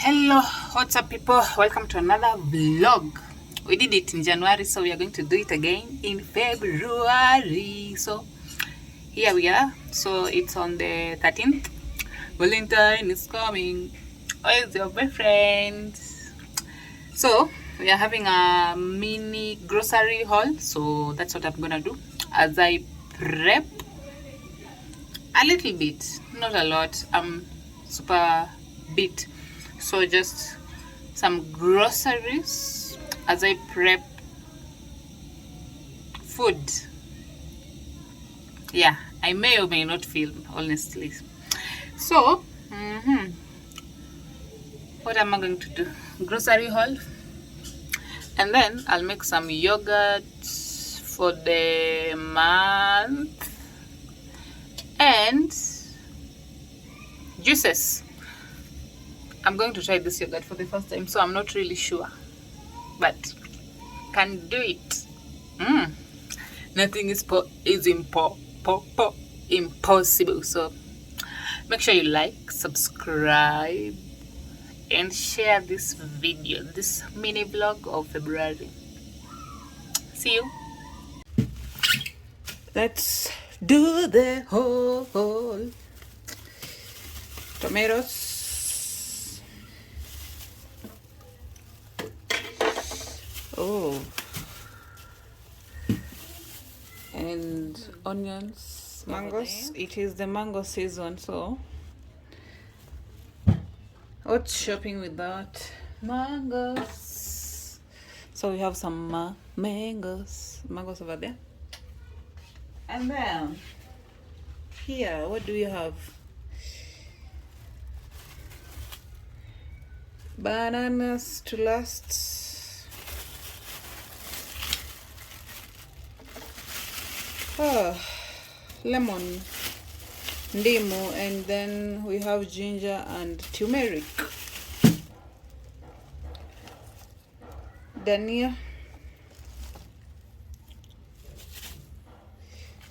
Hello, what's up people? Welcome to another vlog. We did it in January, so we are going to do it again in February. So here we are. So it's on the 13th. Valentine is coming. Where's your boyfriend? So we are having a mini grocery haul. So that's what I'm gonna do as I prep a little bit, not a lot. Super bit. So just some groceries as I prep food. Yeah, I may or may not film, honestly. So, what am I going to do? Grocery haul. And then I'll make some yogurt for the month. And juices. I'm going to try this yogurt for the first time, so I'm not really sure, but can do it. Nothing is impossible. So make sure you like, subscribe, and share this video, this mini vlog of February. See you. Let's do the whole. Tomatoes. Oh, and onions, mangoes. It is the mango season, so what's shopping without mangoes? So we have some mangoes over there. And then here, what do we have? Bananas to last. Lemon, ndimu, and then we have ginger and turmeric. Dania.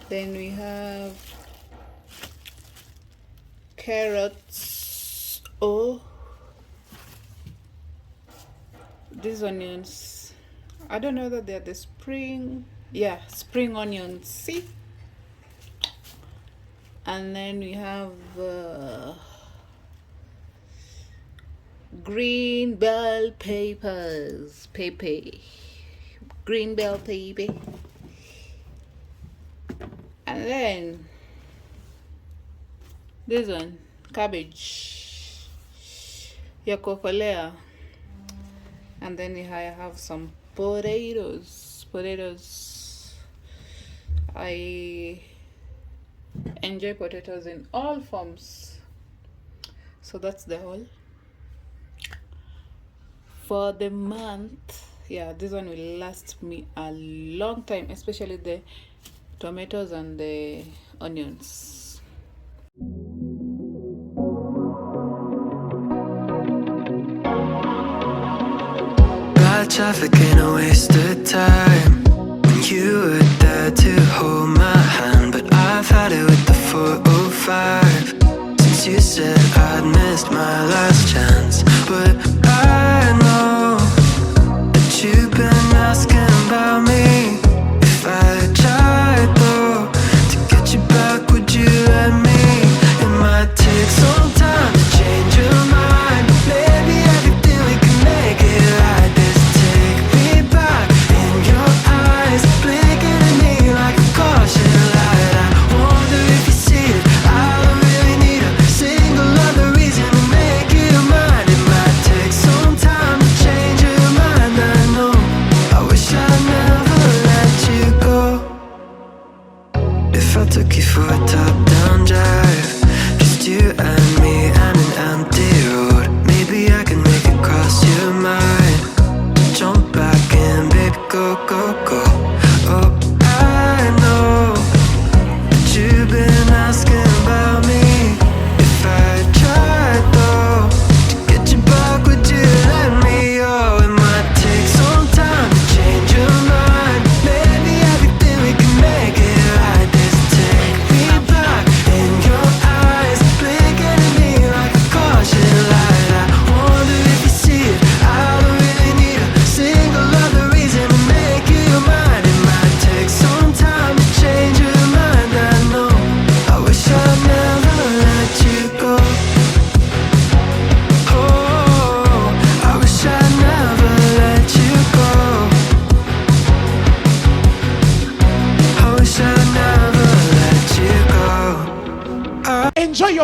Then we have carrots. Oh, these onions, I don't know that they're the spring. Yeah, spring onions. See? And then we have green bell peppers. Green bell pepper. And then this one, cabbage. Ya kokolea. And then I have some potatoes. I enjoy potatoes in all forms. So that's the whole for the month. Yeah, this one will last me a long time, especially the tomatoes and the onions. Got traffic ain't a waste of time. You were there to hold my hand, but I've had it with the 405 since you said I'd missed my last chance. But I know that you've been asking about me. If I tried though to get you back, would you let me? It might take some time to change your mind, but maybe everything we can make it right. This take me back in your eyes, blinking at me like a caution light. I wonder if you see it. I don't really need a single other reason to make it mine. It might take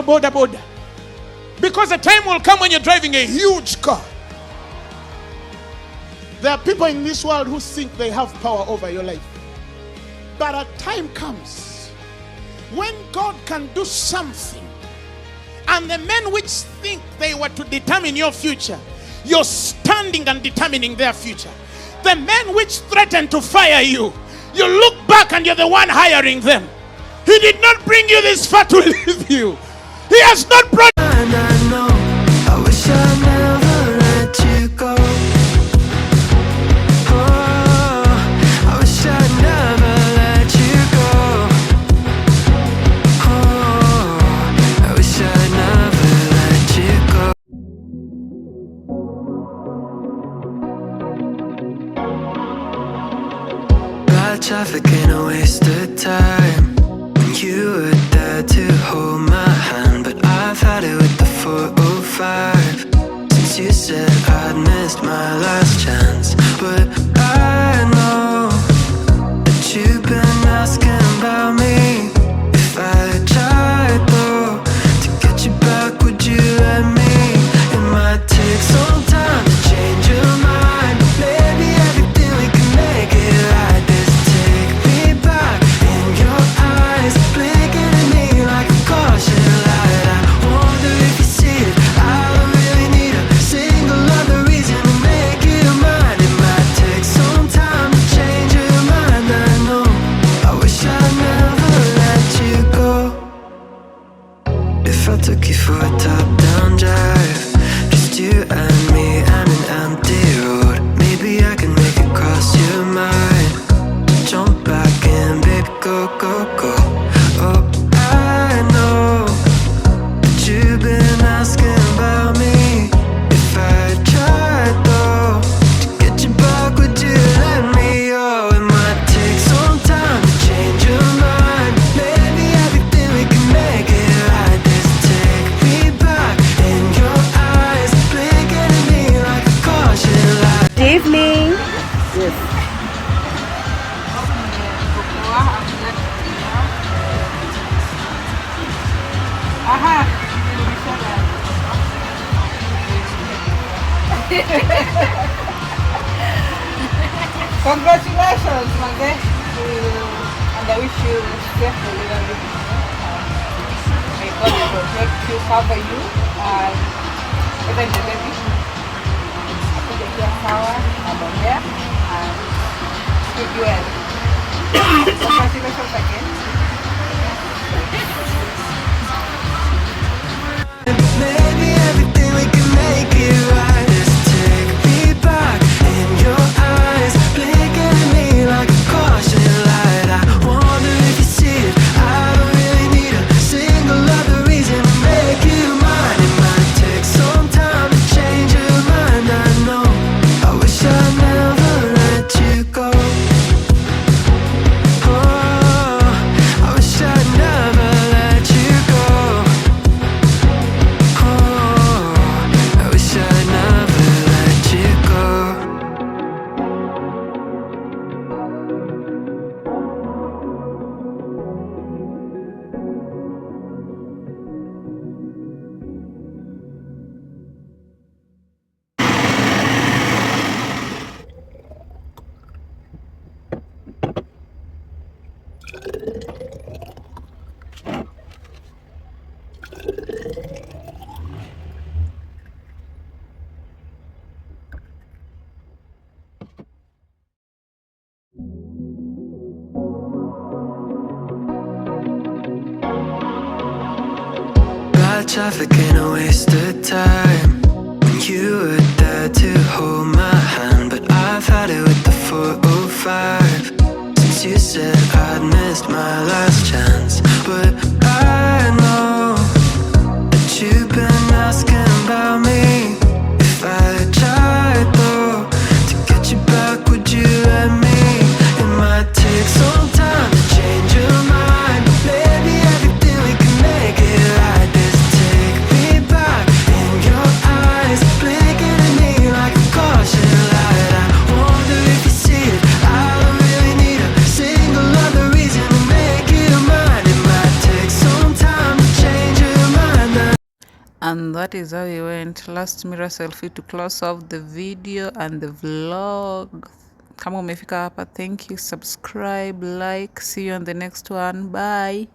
boda boda. Because a time will come when you're driving a huge car. There are people in this world who think they have power over your life. But a time comes when God can do something, and the men which think they were to determine your future, you're standing and determining their future. The men which threaten to fire you, you look back and you're the one hiring them. He did not bring you this far to leave you. He has not brought. And I know, I wish I never let you go. Oh, I wish I never let you go. Oh, I wish I never let you go. Bad traffic ain't a waste of time. You were there to hold my hand, but I've had it with the 405 since you said I'd missed my last chance. But I know that you've been asking about me. If I tried though to get you back, would you let me? It might take some time to change your mind. Maybe everything we can make it right. This take me back in your eyes, blinking at me like a caution light. I wonder if you see it. I don't really need a single other reason to make you mine. It might take some time to change your mind. I know, I wish I never let you go. If I took you for a top-down drive, just you and me and an empty road, maybe I can make it cross your mind. Jump back in, baby, go, go, go. Oh, I know that you've been asking about me. If I tried though to get you back, would you let me? Oh, it might take some time to change your mind. Maybe everything we can make it right. This take me back in your eyes, blinking at me like a caution light. Good evening. Congratulations, Mange. And I wish you safe delivery. May God protect you, cover you, and even the baby. I put the hair power and the hair and keep you well. Congratulations again. Maybe everything we can make it right. Just take me back in your eyes, blinking at me like a caution light. I wonder if you see it. I don't really need a single other reason to make you mine. It might take some time to change your mind. I know, I wish I never let you go. Oh, I wish I never let you go. I wish I never let you go. Bad traffic ain't a waste of time. When you were there to hold my hand, but I've had it with the 405 since you said I'd missed my last chance. But I know that you've been asking about me. If I tried though to get you back, would you let me? It might take some time to change your mind. Maybe everything we can make it right. This take me back in that is how it went. Last mirror selfie to close off the video and the vlog. Kama umefika hapa, thank you, subscribe, like, see you on the next one, bye.